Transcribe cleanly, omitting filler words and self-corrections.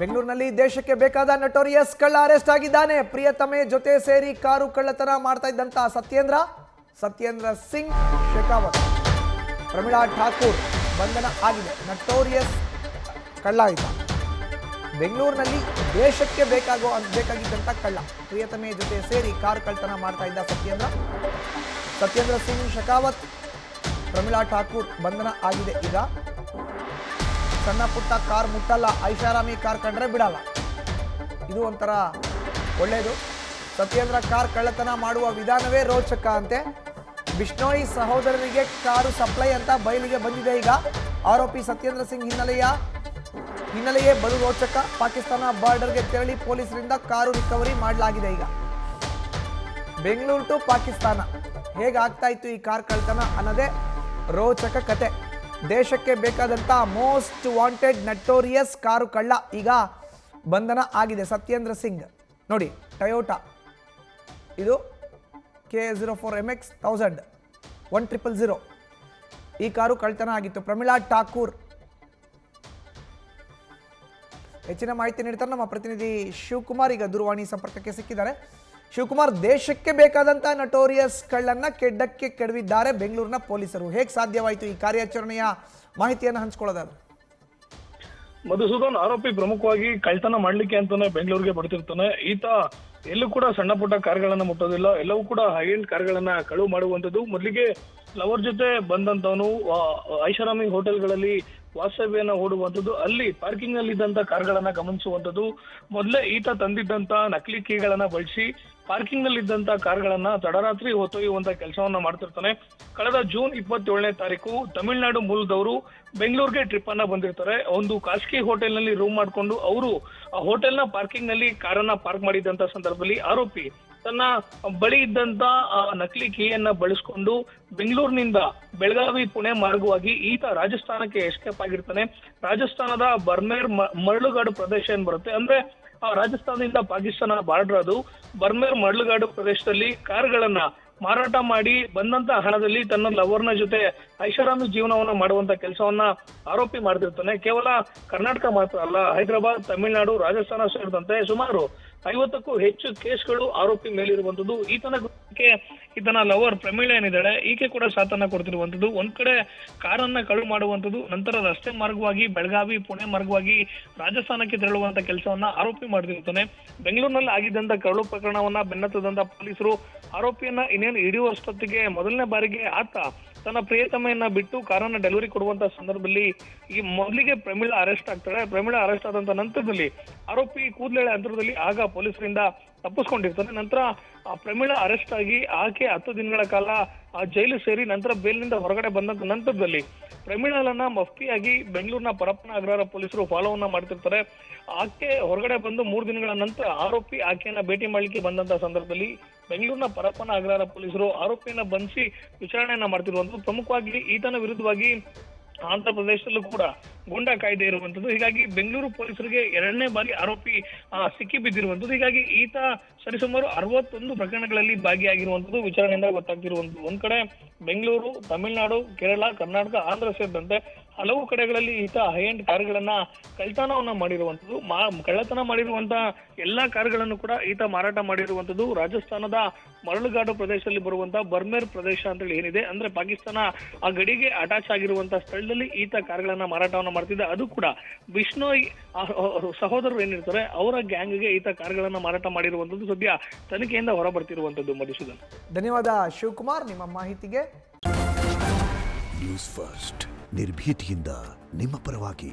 ಬೆಂಗಳೂರಿನಲ್ಲಿ ದೇಶಕ್ಕೆ ಬೇಕಾದ ನಟೋರಿಯಸ್ ಕಳ್ಳ ಅರೆಸ್ಟ್ ಆಗಿದ್ದಾನೆ. ಪ್ರಿಯತಮೆ ಜೊತೆ ಸೇರಿ ಕಾರು ಕಳ್ಳತನ ಮಾಡ್ತಾ ಇದ್ದಂತ ಸತ್ಯೇಂದ್ರ ಸಿಂಗ್ ಶೆಕಾವತ್, ಪ್ರಮೀಳಾ ಠಾಕೂರ್ ಬಂಧನ ಆಗಿದೆ. ನಟೋರಿಯಸ್ ಕಳ್ಳ ಇದ್ದ ಬೆಂಗಳೂರಿನಲ್ಲಿ ದೇಶಕ್ಕೆ ಬೇಕಾಗಿದ್ದಂತ ಕಳ್ಳ. ಪ್ರಿಯತಮೆ ಜೊತೆ ಸೇರಿ ಕಾರು ಕಳ್ಳತನ ಮಾಡ್ತಾ ಇದ್ದ ಸತ್ಯೇಂದ್ರ ಸಿಂಗ್ ಶೆಕಾವತ್, ಪ್ರಮೀಳಾ ಠಾಕೂರ್ ಬಂಧನ ಆಗಿದೆ. ಈಗ ಸಣ್ಣ ಪುಟ್ಟ ಕಾರ್ ಮುಟ್ಟಲ್ಲ, ಐಷಾರಾಮಿ ಕಾರ್ ಕಂಡ್ರೆ ಬಿಡಲ್ಲ. ಇದು ಒಂಥರ ಒಳ್ಳೆಯದು. ಸತ್ಯೇಂದ್ರ ಕಾರ್ ಕಳ್ಳತನ ಮಾಡುವ ವಿಧಾನವೇ ರೋಚಕ ಅಂತೆ. ಬಿಷ್ಣೋಯ್ ಸಹೋದರರಿಗೆ ಕಾರು ಸಪ್ಲೈ ಅಂತ ಬಯಲಿಗೆ ಬಂದಿದೆ. ಈಗ ಆರೋಪಿ ಸತ್ಯೇಂದ್ರ ಸಿಂಗ್ ಹಿನ್ನೆಲೆಯೇ ಬಲು ರೋಚಕ. ಪಾಕಿಸ್ತಾನ ಬಾರ್ಡರ್ಗೆ ತೆರಳಿ ಪೊಲೀಸರಿಂದ ಕಾರು ರಿಕವರಿ ಮಾಡಲಾಗಿದೆ. ಈಗ ಬೆಂಗಳೂರು ಟು ಪಾಕಿಸ್ತಾನ ಹೇಗಾಗ್ತಾ ಇತ್ತು ಈ ಕಾರ್ ಕಳ್ಳತನ ಅನ್ನೋದೇ ರೋಚಕ ಕತೆ. ದೇಶಕ್ಕೆ ಬೇಕಾದಂಥ ಮೋಸ್ಟ್ ವಾಂಟೆಡ್ ನಟೋರಿಯಸ್ ಕಾರು ಕಳ್ಳ ಈಗ ಬಂಧನ ಆಗಿದೆ. ಸತ್ಯೇಂದ್ರ ಸಿಂಗ್ ನೋಡಿ, ಟೊಯೋಟಾ ಇದು K04MX 1000 1000 ಈ ಕಾರು ಕಳ್ಳತನ ಆಗಿತ್ತು. ಪ್ರಮೀಳಾ ಠಾಕೂರ್ ಹೆಚ್ಚಿನ ಮಾಹಿತಿ ನೀಡ್ತಾರೆ ನಮ್ಮ ಪ್ರತಿನಿಧಿ ಶಿವಕುಮಾರ್. ಈಗ ದೂರವಾಣಿ ಸಂಪರ್ಕಕ್ಕೆ ಸಿಕ್ಕಿದ್ದಾರೆ. ಶಿವಕುಮಾರ್, ದೇಶಕ್ಕೆ ಬೇಕಾದಂತಹ ನಟೋರಿಯಸ್ ಕಳ್ಳನ್ನ ಕೆಡ್ಡಕ್ಕೆ ಕೆಡವಿದ್ದಾರೆ ಬೆಂಗಳೂರಿನ ಪೊಲೀಸರು. ಹೇಗೆ ಸಾಧ್ಯವಾಯಿತು ಈ ಕಾರ್ಯಾಚರಣೆಯ ಮಾಹಿತಿಯನ್ನು ಹಂಚ್ಕೊಳ್ಳೋದಾದ್ರೆ? ಮಧುಸೂದನ್, ಆರೋಪಿ ಪ್ರಮುಖವಾಗಿ ಕಳ್ತನ ಮಾಡ್ಲಿಕ್ಕೆ ಅಂತಾನೆ ಬೆಂಗಳೂರಿಗೆ ಬರ್ತಿರ್ತಾನೆ. ಈತ ಎಲ್ಲೂ ಕೂಡ ಸಣ್ಣ ಪುಟ್ಟ ಕಾರ್ಗಳನ್ನ ಮುಟ್ಟೋದಿಲ್ಲ, ಎಲ್ಲವೂ ಕೂಡ ಹೈ ಎಂಡ್ ಕಾರ್ಗಳನ್ನ ಕಳುವು ಮಾಡುವಂಥದ್ದು. ಮೊದಲಿಗೆ ಲವರ್ ಜೊತೆ ಬಂದಂತವನು ಐಷಾರಾಮಿ ಹೋಟೆಲ್ಗಳಲ್ಲಿ ವಾಸ್ತವ್ಯನ ಹೂಡುವಂಥದ್ದು, ಅಲ್ಲಿ ಪಾರ್ಕಿಂಗ್ ನಲ್ಲಿ ಇದ್ದಂತ ಕಾರ್ಗಳನ್ನ ಗಮನಿಸುವಂಥದ್ದು. ಮೊದಲೇ ಈತ ತಂದಿದ್ದಂತ ನಕಲಿ ಕೀಗಳನ್ನ ಬಳಸಿ ಪಾರ್ಕಿಂಗ್ ನಲ್ಲಿ ಇದ್ದಂತ ಕಾರ್ಗಳನ್ನ ತಡರಾತ್ರಿ ಹೊತ್ತೊಯ್ಯುವಂತ ಕೆಲಸವನ್ನ ಮಾಡ್ತಿರ್ತಾನೆ. ಕಳೆದ ಜೂನ್ 27ನೇ ತಾರೀಕು ತಮಿಳುನಾಡು ಮೂಲದವರು ಬೆಂಗಳೂರಿಗೆ ಟ್ರಿಪ್ ಅನ್ನ ಬಂದಿರ್ತಾರೆ. ಒಂದು ಖಾಸಗಿ ಹೋಟೆಲ್ ನಲ್ಲಿ ರೂಮ್ ಮಾಡ್ಕೊಂಡು ಅವರು ಆ ಹೋಟೆಲ್ ನ ಪಾರ್ಕಿಂಗ್ ನಲ್ಲಿ ಕಾರನ್ನ ಪಾರ್ಕ್ ಮಾಡಿದಂತ ಸಂದರ್ಭದಲ್ಲಿ ಆರೋಪಿ ತನ್ನ ಬಳಿ ಇದ್ದಂತ ನಕಲಿ ಕೀಯನ್ನ ಬಳಸ್ಕೊಂಡು ಬೆಂಗಳೂರಿನಿಂದ ಬೆಳಗಾವಿ ಪುಣೆ ಮಾರ್ಗವಾಗಿ ಈತ ರಾಜಸ್ಥಾನಕ್ಕೆ ಎಸ್ಕೇಪ್ ಆಗಿರ್ತಾನೆ. ರಾಜಸ್ಥಾನದ ಬರ್ಮೇರ್ ಮರಳುಗಾಡು ಪ್ರದೇಶ ಏನ್ ಬರುತ್ತೆ ಅಂದ್ರೆ ರಾಜಸ್ಥಾನದಿಂದ ಪಾಕಿಸ್ತಾನ ಬಾರ್ಡರ್, ಅದು ಬರ್ಮೇರ್ ಮರಳುಗಾಡು ಪ್ರದೇಶದಲ್ಲಿ ಕಾರ್ಗಳನ್ನ ಮಾರಾಟ ಮಾಡಿ ಬಂದಂತ ಹಣದಲ್ಲಿ ತನ್ನ ಲವರ್ನ ಜೊತೆ ಐಷಾರಾಮಿ ಜೀವನವನ್ನ ಮಾಡುವಂತ ಕೆಲಸವನ್ನ ಆರೋಪಿ ಮಾಡ್ತಿರ್ತಾನೆ. ಕೇವಲ ಕರ್ನಾಟಕ ಮಾತ್ರ ಅಲ್ಲ, ಹೈದರಾಬಾದ್, ತಮಿಳುನಾಡು, ರಾಜಸ್ಥಾನ ಸೇರಿದಂತೆ ಸುಮಾರು 50ಕ್ಕೂ ಹೆಚ್ಚು ಕೇಸ್ಗಳು ಆರೋಪಿ ಮೇಲಿರುವಂತದ್ದು. ಈತನ ಲವರ್ ಪ್ರಮೀಳಾ ಏನಿದ್ದಾಳೆ, ಈಕೆ ಕೂಡ ಸಾಥನ್ನ ಕೊಡ್ತಿರುವಂತದ್ದು. ಒಂದ್ ಕಡೆ ಕಾರನ್ನ ಕಳು ಮಾಡುವಂತದ್ದು, ನಂತರ ರಸ್ತೆ ಮಾರ್ಗವಾಗಿ ಬೆಳಗಾವಿ ಪುಣೆ ಮಾರ್ಗವಾಗಿ ರಾಜಸ್ಥಾನಕ್ಕೆ ತೆರಳುವಂತ ಕೆಲಸವನ್ನ ಆರೋಪಿ ಮಾಡ್ತಿರ್ತಾನೆ. ಬೆಂಗಳೂರಿನಲ್ಲಿ ಆಗಿದ್ದಂತ ಕರಳು ಪ್ರಕರಣವನ್ನ ಬೆನ್ನತ್ತದಂತ ಪೊಲೀಸರು ಆರೋಪಿಯನ್ನ ಇನ್ನೇನು ಹಿಡಿಯುವಷ್ಟೊತ್ತಿಗೆ ಮೊದಲನೇ ಬಾರಿಗೆ ಆತ ತನ್ನ ಪ್ರಿಯತಮೆಯನ್ನ ಬಿಟ್ಟು ಕಾರನ್ನ ಡೆಲಿವರಿ ಕೊಡುವಂತ ಸಂದರ್ಭದಲ್ಲಿ ಈ ಮೊದಲಿಗೆ ಪ್ರಮೀಳಾ ಅರೆಸ್ಟ್ ಆಗ್ತಾಳೆ. ಪ್ರಮೀಳಾ ಅರೆಸ್ಟ್ ಆದಂತ ನಂತರದಲ್ಲಿ ಆರೋಪಿ ಕೂದಲೆಳೆ ಅಂತರದಲ್ಲಿ ಆಗ ಪೊಲೀಸರಿಂದ ತಪ್ಪಿಸ್ಕೊಂಡಿರ್ತಾನೆ. ನಂತರ ಪ್ರಮೀಳಾ ಅರೆಸ್ಟ್ ಆಗಿ ಆಕೆ 10 ದಿನಗಳ ಕಾಲ ಜೈಲು ಸೇರಿ ನಂತರ ಬೇಲ್ನಿಂದ ಹೊರಗಡೆ ಬಂದಂತ ನಂತರದಲ್ಲಿ ಪ್ರಮೀಳಾಳನ್ನ ಮಫ್ತಿಯಾಗಿ ಬೆಂಗಳೂರಿನ ಪರಪ್ಪನ ಅಗ್ರಹಾರ ಪೊಲೀಸರು ಫಾಲೋವನ್ನ ಮಾಡ್ತಿರ್ತಾರೆ. ಆಕೆ ಹೊರಗಡೆ ಬಂದು 3 ದಿನಗಳ ನಂತರ ಆರೋಪಿ ಆಕೆಯನ್ನ ಭೇಟಿ ಮಾಡ್ಲಿಕ್ಕೆ ಬಂದಂತ ಸಂದರ್ಭದಲ್ಲಿ ಬೆಂಗಳೂರಿನ ಪರಪ್ಪನ ಅಗ್ರಹಾರ ಪೊಲೀಸರು ಆರೋಪಿಯನ್ನ ಬಂಧಿಸಿ ವಿಚಾರಣೆಯನ್ನ ಮಾಡ್ತಿರುವಂತದ್ದು. ಪ್ರಮುಖವಾಗಿ ಈತನ ವಿರುದ್ಧವಾಗಿ ಆಂಧ್ರ ಪ್ರದೇಶದಲ್ಲೂ ಕೂಡ ಗೂಂಡಾ ಕಾಯ್ದೆ ಇರುವಂತದ್ದು. ಹೀಗಾಗಿ ಬೆಂಗಳೂರು ಪೊಲೀಸರಿಗೆ 2ನೇ ಬಾರಿ ಆರೋಪಿ ಸಿಕ್ಕಿ ಬಿದ್ದಿರುವಂತದ್ದು. ಹೀಗಾಗಿ ಈತ ಸರಿಸುಮಾರು 61 ಪ್ರಕರಣಗಳಲ್ಲಿ ಭಾಗಿಯಾಗಿರುವಂತದ್ದು ವಿಚಾರಣೆಯಿಂದ ಗೊತ್ತಾಗ್ತಿರುವಂತದ್ದು. ಒಂದ್ ಕಡೆ ಬೆಂಗಳೂರು, ತಮಿಳುನಾಡು, ಕೇರಳ, ಕರ್ನಾಟಕ, ಆಂಧ್ರ ಸೇರಿದಂತೆ ಹಲವು ಕಡೆಗಳಲ್ಲಿ ಈತ ಹೈ ಎಂಡ್ ಕಾರ್ಗಳನ್ನ ಕಳ್ಳತನವನ್ನ ಮಾಡಿರುವಂತದ್ದು. ಕಳ್ಳತನ ಮಾಡಿರುವಂತ ಎಲ್ಲಾ ಕಾರ್ಗಳನ್ನು ಕೂಡ ಈತ ಮಾರಾಟ ಮಾಡಿರುವಂತದ್ದು ರಾಜಸ್ಥಾನದ ಮರಳುಗಾಡು ಪ್ರದೇಶದಲ್ಲಿ ಬರುವಂತ ಬರ್ಮೇರ್ ಪ್ರದೇಶ ಅಂತೇಳಿ ಏನಿದೆ ಅಂದ್ರೆ ಪಾಕಿಸ್ತಾನ ಆ ಗಡಿಗೆ ಅಟ್ಯಾಚ್ ಆಗಿರುವಂತ ಸ್ಥಳದಲ್ಲಿ ಈತ ಕಾರ್ಗಳನ್ನ ಮಾರಾಟವನ್ನ ಮಾಡ್ತಿದ್ದ. ಅದು ಕೂಡ ಬಿಷ್ಣೋಯ್ ಸಹೋದರರು ಏನಿರ್ತಾರೆ ಅವರ ಗ್ಯಾಂಗ್ಗೆ ಈತ ಕಾರ್ಗಳನ್ನ ಮಾರಾಟ ಮಾಡಿರುವಂತದ್ದು ಸದ್ಯ ತನಿಖೆಯಿಂದ ಹೊರ ಬರ್ತಿರುವಂತದ್ದು. ಮಧುಸೂದನ್, ಧನ್ಯವಾದ ಶಿವಕುಮಾರ್ ನಿಮ್ಮ ಮಾಹಿತಿಗೆ. ನ್ಯೂಸ್ ಫಸ್ಟ್ ನಿರ್ಭೀತಿಯಿಂದ ನಿಮ್ಮ ಪರವಾಗಿ.